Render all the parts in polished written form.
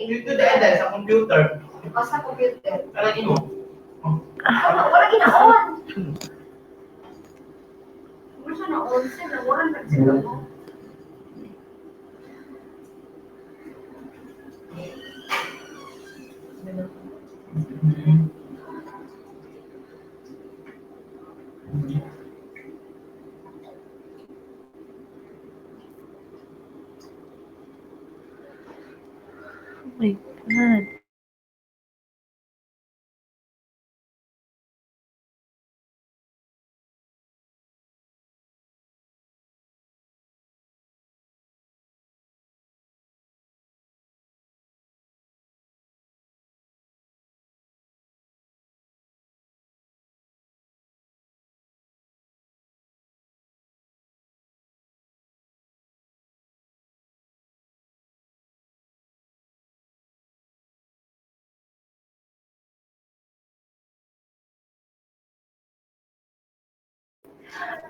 Dito dahil sa computer. Sa computer. Alagin mo. Wala ginaon. Wala siya na-on siya. Wala na siya. Oh my God.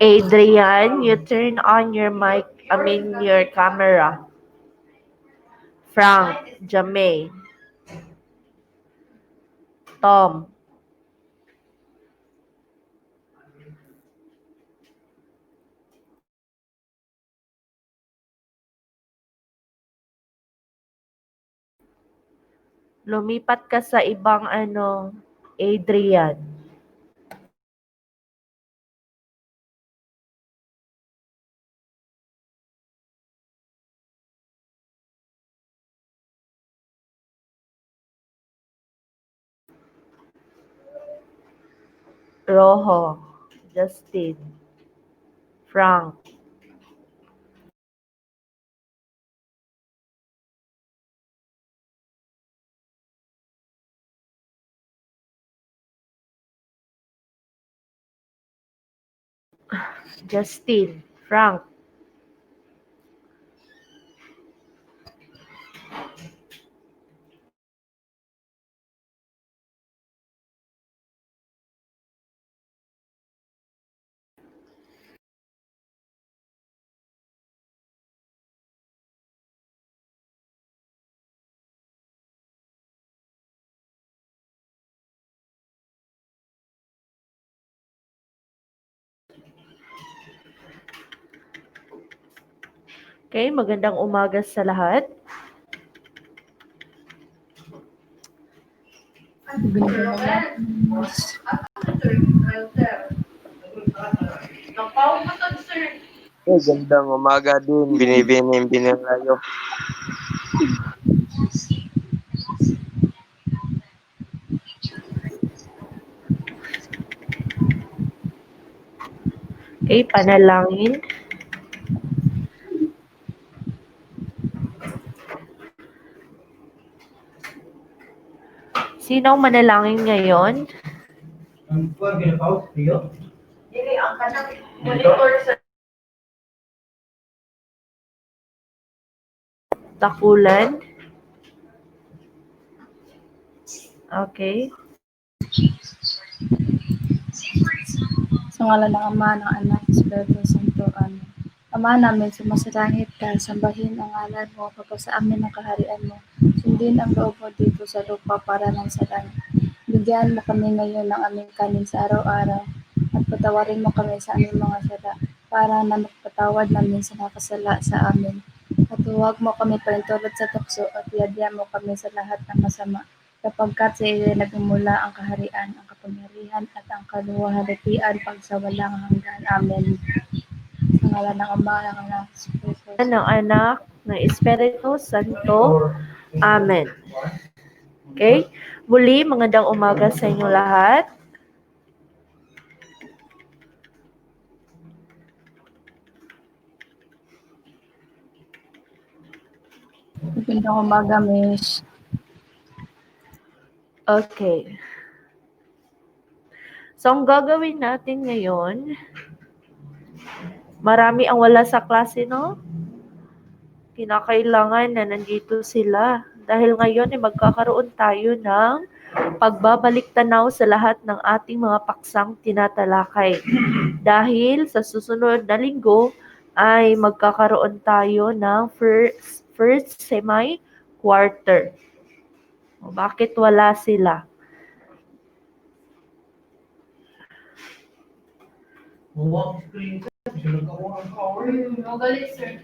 Adrian, you turn on your mic, your camera. Frank, Jamay, Tom. Lumipat ka sa ibang Adrian. Rojo, Justin, Frank. Justin, Frank. Okay, magandang umaga sa lahat. Gandang umaga din, binibining binilayo. Okay, panalangin. Sino ang manalangin ngayon? Dili ang kanang monitor sa Takulan. Okay. Sa ngalan ng Ama, ng Anak, Espiritu Santo. Amen. Ama namin, sumasalangit ka, sambahin ang ngalan mo, pagpasa amin ang kaharian mo. Sundin ang loob mo dito sa lupa para ng sa langit. Bigyan mo kami ngayon ng aming kanin sa araw-araw, at patawarin mo kami sa aming mga sala, para na magpatawad namin sa nakasala sa amin. At huwag mo kami palintulad sa tukso, at iadya mo kami sa lahat ng masama. Sapagkat sa iyo nagmumula ang kaharian, ang kapangyarihan at ang kaluwalhatian sa walang hanggan. Amen. Sa ngalan ng Ama, ng Anak, Ng Anak, ng Espiritu Santo. Amen. Okay? Muli, magandang umaga sa inyo lahat. Magandang umaga, Miss. Okay. So, ang gagawin natin ngayon, marami ang wala sa klase, no? Kinakailangan na nandito sila. Dahil ngayon ay magkakaroon tayo ng pagbabalik tanaw sa lahat ng ating mga paksang tinatalakay. Dahil sa susunod na linggo ay magkakaroon tayo ng first semi-quarter. O, bakit wala sila? Huwag screen. Sila ka ng power. Magalit, sir.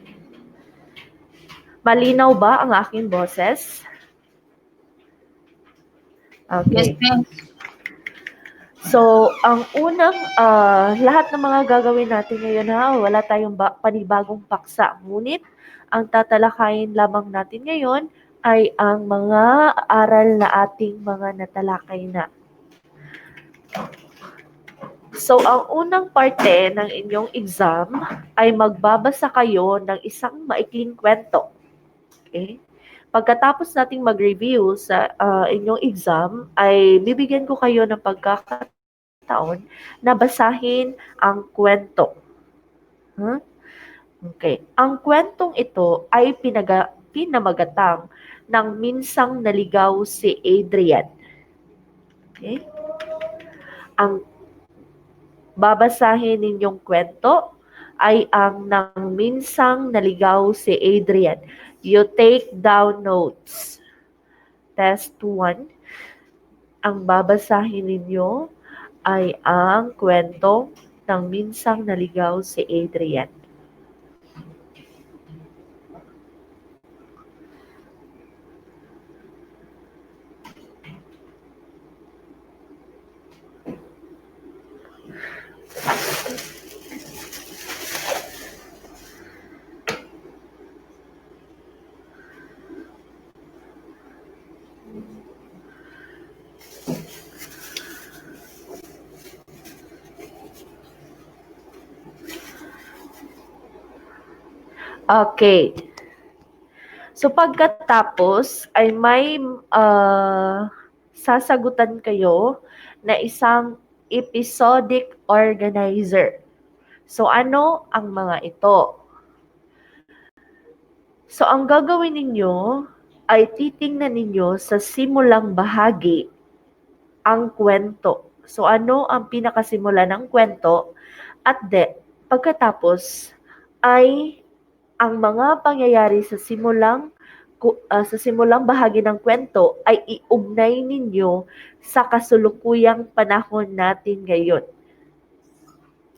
Malinaw ba ang aking boses? Yes, Okay. ma'am. So, ang unang, lahat ng mga gagawin natin ngayon wala tayong panibagong paksa. Ngunit, ang tatalakayin lamang natin ngayon ay ang mga aral na ating mga natalakay na. So, ang unang parte ng inyong exam ay magbabasa kayo ng isang maikling kwento. Okay? Pagkatapos nating mag-review sa inyong exam, ay bibigyan ko kayo ng pagkakataon na basahin ang kwento. Huh? Okay. Ang kwentong ito ay pinamagatang ng minsang naligaw si Adrian. Okay? Ang babasahin ninyong kwento ay ang nang minsang naligaw si Adrian. You take down notes. Test 1. Ang babasahin ninyo ay ang kwento ng minsang naligaw si Adrian. Okay. So pagkatapos ay may sasagutan kayo na isang episodic organizer. So ano ang mga ito? So ang gagawin ninyo ay titingnan ninyo sa simulang bahagi ang kwento. So ano ang pinakasimula ng kwento at pagkatapos ay ang mga pangyayari sa simulang bahagi ng kwento ay iugnay ninyo sa kasulukuyang panahon natin ngayon.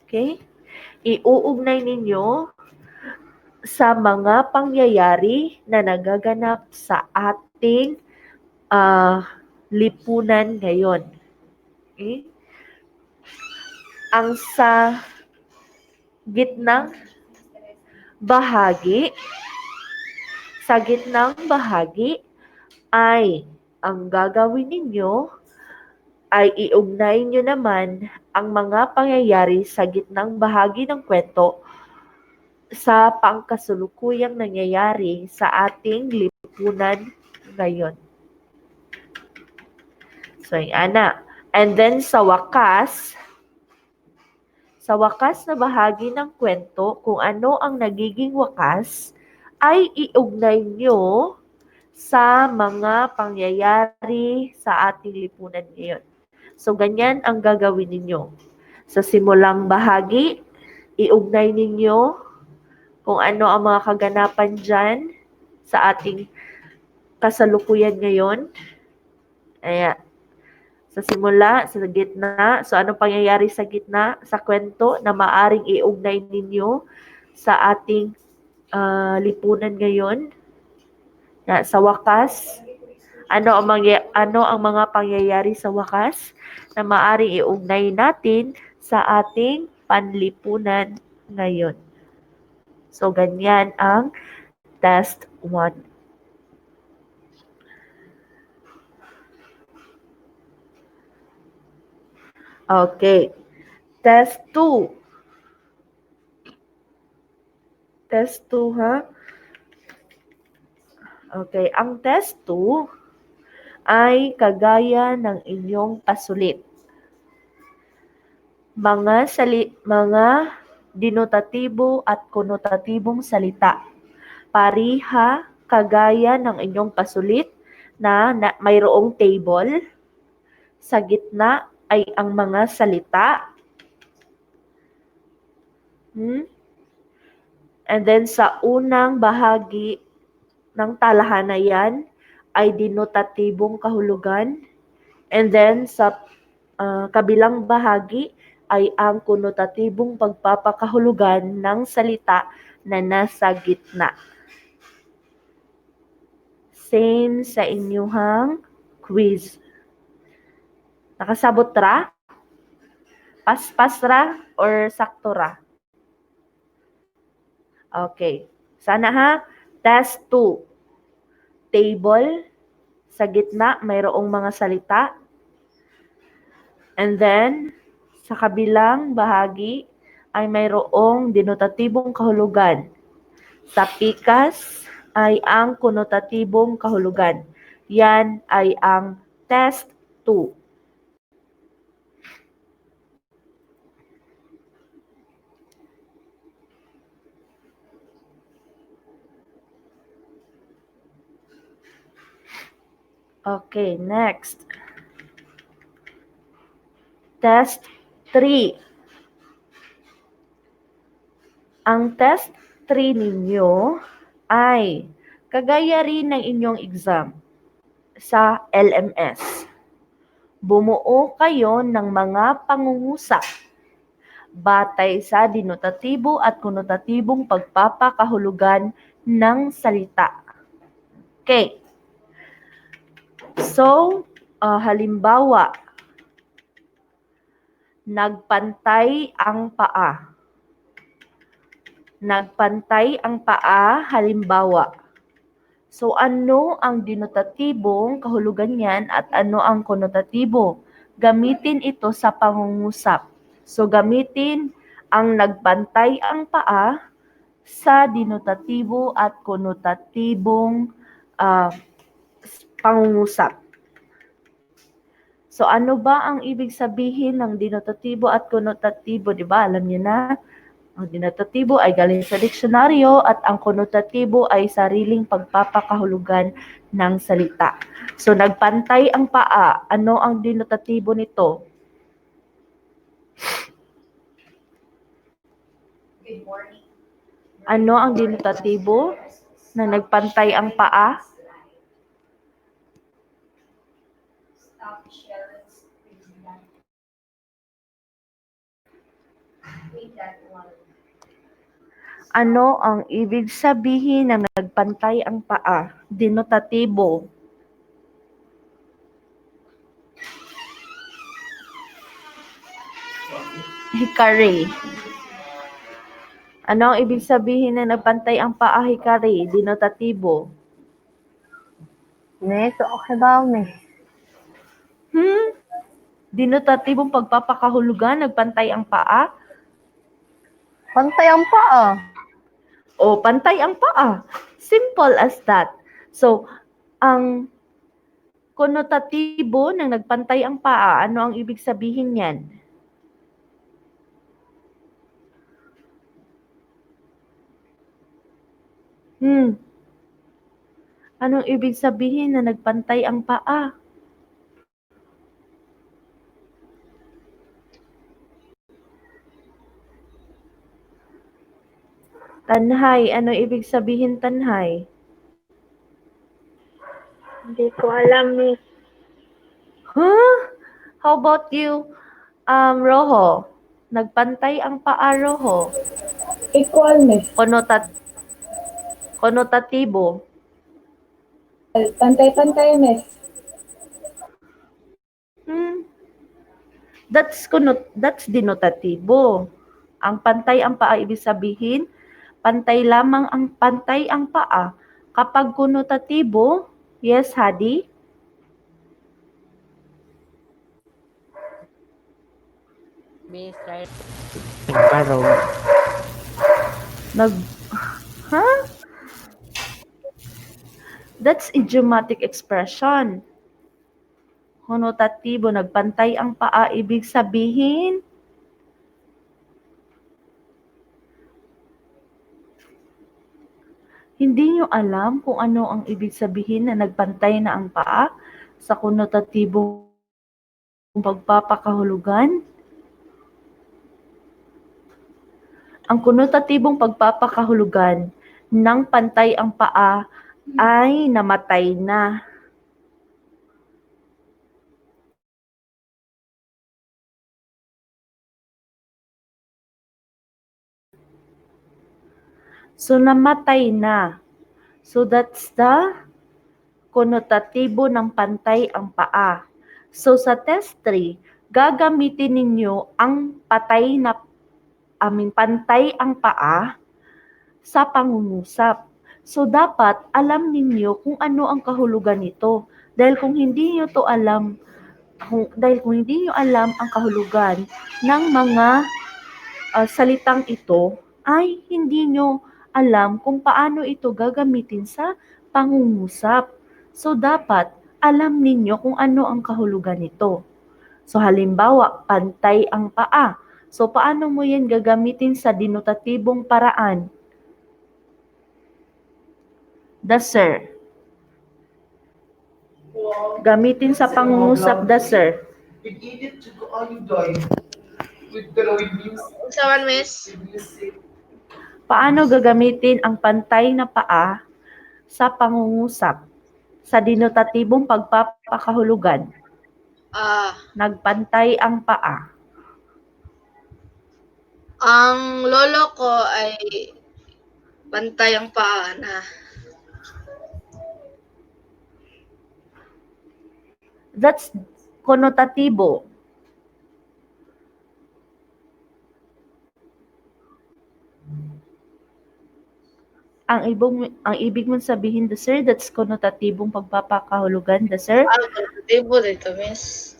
Okay? Iuugnay ninyo sa mga pangyayari na nagaganap sa ating lipunan ngayon. Okay? Ang sa gitnang bahagi ay ang gagawin ninyo ay iugnay nyo naman ang mga pangyayari sa gitnang bahagi ng kwento sa pangkasulukuyang nangyayari sa ating lipunan ngayon. So, yan na. And then sa wakas na bahagi ng kwento, kung ano ang nagiging wakas, ay iugnay nyo sa mga pangyayari sa ating lipunan ngayon. So, ganyan ang gagawin ninyo. Sa simulang bahagi, iugnay ninyo kung ano ang mga kaganapan dyan sa ating kasalukuyan ngayon. Ayan. Sa simula, sa gitna. So, anong pangyayari sa gitna, sa kwento na maaring iugnay ninyo sa ating lipunan ngayon? Sa wakas, ano ang mga pangyayari sa wakas na maaring iugnay natin sa ating panlipunan ngayon? So, ganyan ang test 1. Okay. Test 2. Test 2, ha? Okay. Ang test 2 ay kagaya ng inyong pasulit. Mga denotatibo at konotatibong salita. Pariha kagaya ng inyong pasulit na mayroong table. Sa gitna ay ang mga salita. And then sa unang bahagi ng talahanayan ay denotatibong kahulugan. And then sa kabilang bahagi ay ang konotatibong pagpapakahulugan ng salita na nasa gitna. Same sa inyuhang quiz. Nakasabot ra? Paspas ra or sakto ra? Okay. Sana ha. Test 2. Table. Sa gitna, mayroong mga salita. And then, sa kabilang bahagi ay mayroong denotatibong kahulugan. Sa pikas ay ang konotatibong kahulugan. Yan ay ang test 2. Okay, next. Test 3. Ang test 3 ninyo ay kagaya rin ng inyong exam sa LMS. Bumuo kayo ng mga pangungusap batay sa denotatibo at konotatibong pagpapakahulugan ng salita. Okay. So, halimbawa, nagpantay ang paa. Nagpantay ang paa, halimbawa. So, ano ang denotatibong kahulugan niyan at ano ang konotatibo? Gamitin ito sa pangungusap. So, gamitin ang nagpantay ang paa sa denotatibo at konotatibong pangungusap. So, ano ba ang ibig sabihin ng denotatibo at konotatibo? Diba? Alam niyo na. Ang denotatibo ay galing sa diksyonaryo at ang konotatibo ay sariling pagpapakahulugan ng salita. So, nagpantay ang paa. Ano ang denotatibo nito? Good morning. Ano ang denotatibo na nagpantay ang paa? Stop Sharon's president. Wait that one. Ano ang ibig sabihin ng nagpantay ang paa? Denotatibo. Hikari. Ano ang ibig sabihin ng nagpantay ang paa, hikari? Denotatibo. So okay ba, me? Denotatibong pagpapakahulugan, nagpantay ang paa? Pantay ang paa. O, pantay ang paa. Simple as that. So, ang konotatibo ng nagpantay ang paa, ano ang ibig sabihin niyan? Anong ibig sabihin na nagpantay ang paa? Tanhay, anong ibig sabihin tanhay? Hindi ko alam, miss. Huh? How about you, Roho? Nagpantay ang paa, Roho. Equal, miss. Konotatibo. Pantay-pantay, miss. That's denotatibo. Ang pantay ang paa, ibig sabihin, pantay lamang ang pantay ang paa. Kapag konotatibo, yes, Hadi? Nagparaw. That's idiomatic expression. Konotatibo, nagpantay ang paa, ibig sabihin, hindi nyo alam kung ano ang ibig sabihin na nagpantay na ang paa sa konotatibong pagpapakahulugan? Ang konotatibong pagpapakahulugan ng pantay ang paa ay namatay na. So, namatay na. So, that's the konotatibo ng pantay ang paa. So, sa test 3, gagamitin ninyo ang pantay ang paa sa pangungusap. So, dapat alam ninyo kung ano ang kahulugan nito. Dahil kung hindi nyo alam ang kahulugan ng mga salitang ito, ay hindi nyo alam kung paano ito gagamitin sa pangungusap. So, dapat alam ninyo kung ano ang kahulugan nito. So, halimbawa, pantay ang paa. So, paano mo yan gagamitin sa denotatibong paraan? The sir. Gamitin sa pangungusap, the sir. With edit to go on doy. With music. Usawan, miss. With music. Paano gagamitin ang pantay na paa sa pangungusap sa denotatibong pagpapakahulugan? Nagpantay ang paa. Ang lolo ko ay pantay ang paa na. That's konotatibo. Ang ibig mong sabihin, the sir, that's konotatibong pagpapakahulugan, the sir. Konotatibo dito, miss.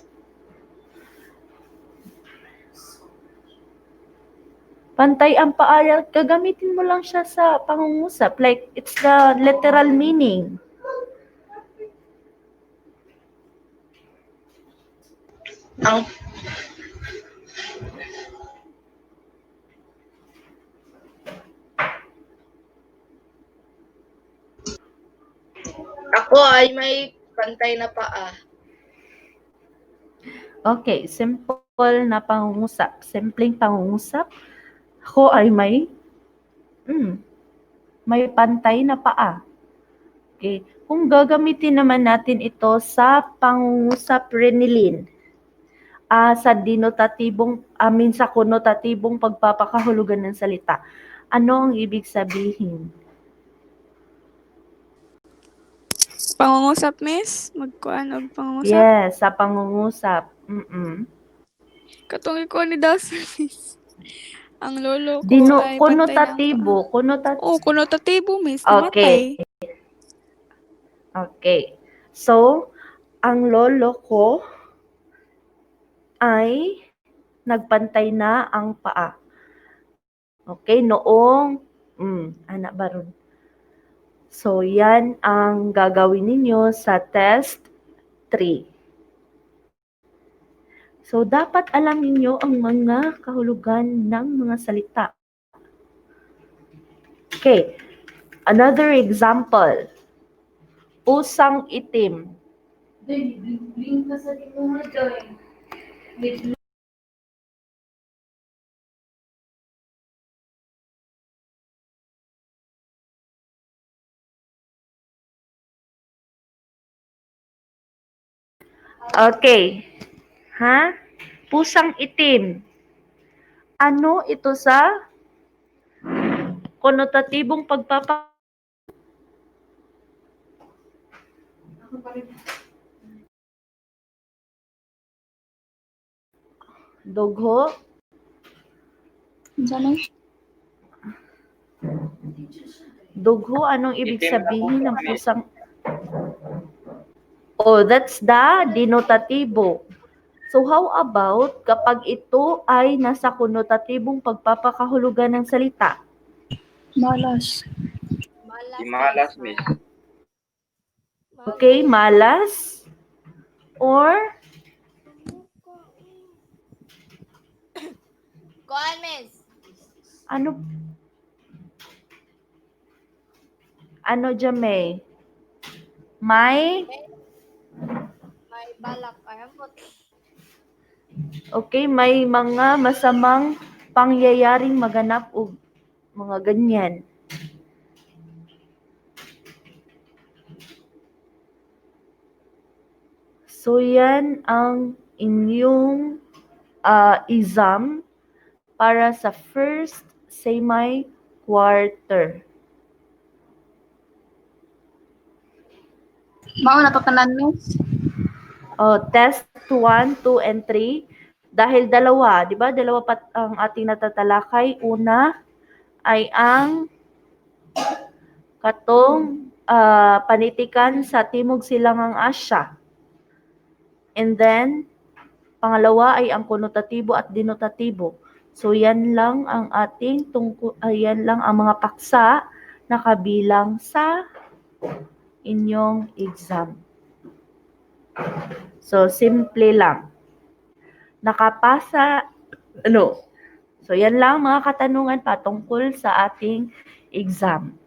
Pantay ang paa, gagamitin mo lang siya sa pangungusap. Like, it's the literal meaning. Ang ako ay may pantay na paa. Okay, simple na pangungusap. Simpleng pangungusap. Ako ay may pantay na paa. Okay. Kung gagamitin naman natin ito sa pangungusap, Renilyn, sa sa konotatibong pagpapakahulugan ng salita, ano ang ibig sabihin? Pangungusap, miss? Magkuan og pangungusap? Yes, sa pangungusap. Katong ikaw ni Dawson, miss. Ang lolo ko ay pantay ng Konotatibo. paa. Konotatibo, miss. Okay. Namatay. Okay. So, ang lolo ko ay nagpantay na ang paa. Okay, noong anak baron. So, yan ang gagawin ninyo sa test 3. So, dapat alam ninyo ang mga kahulugan ng mga salita. Okay, another example. Pusang itim. Bling ka sa tinuha doy. Okay. Pusang itim. Ano ito sa konotatibong dugho? Diyan Dugho, anong ibig sabihin ng pusang? Oh, that's the denotatibo. So how about kapag ito ay nasa konotatibong pagpapakahulugan ng salita? Malas. Malas, miss. Okay, malas or Kuan, miss. ano Jamay? May balak. Ayamot. okay, may mga masamang pangyayaring maganap o mga ganyan. So, yan ang inyong exam para sa first semi-quarter. Mauna to tanan, miss. Test 1, 2, and 3. Dahil dalawa, di ba? Dalawa pa ang ating natatalakay. Una ay ang katong panitikan sa Timog Silangang Asya. And then, pangalawa ay ang konotatibo at denotatibo. So, yan lang ang ating yan lang ang mga paksa na kabilang sa inyong exam. So, simple lang. Nakapasa, So, yan lang mga katanungan patungkol sa ating exam.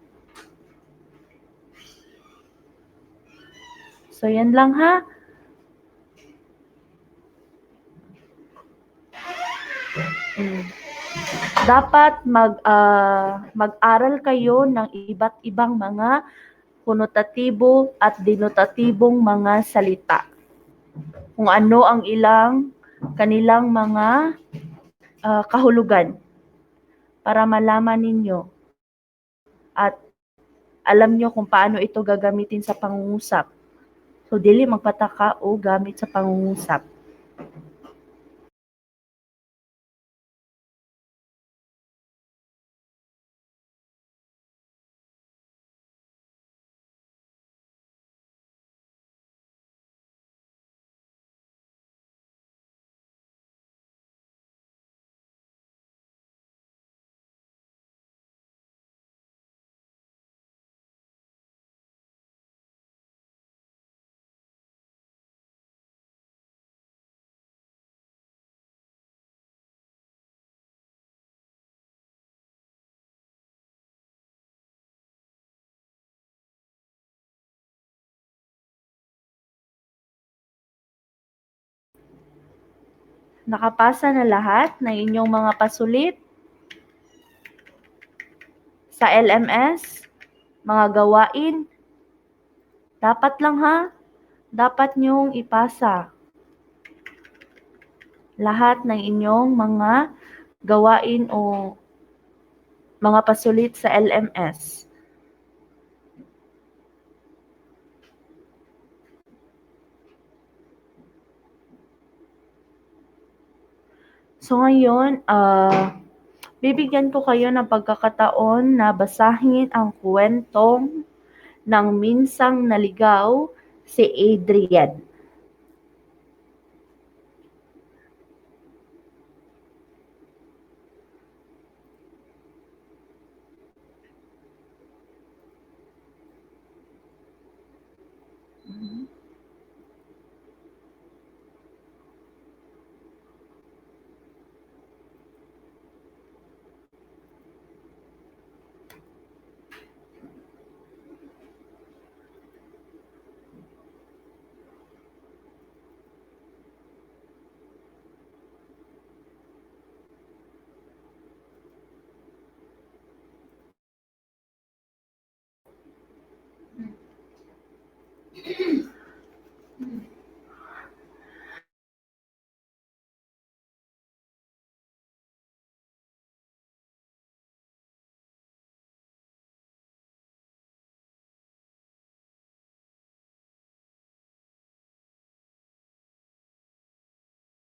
So, yan lang ha. Dapat mag-aral kayo ng iba't ibang mga konotatibo at denotatibong mga salita. Kung ano ang kanilang mga kahulugan para malaman ninyo at alam nyo kung paano ito gagamitin sa pangungusap. So, dili magpataka o gamit sa pangungusap. Nakapasa na lahat ng inyong mga pasulit sa LMS, mga gawain. Dapat lang ha, dapat nyong ipasa lahat ng inyong mga gawain o mga pasulit sa LMS. So ngayon, bibigyan ko kayo ng pagkakataon na basahin ang kwentong ng Minsang Naligaw si Adrian.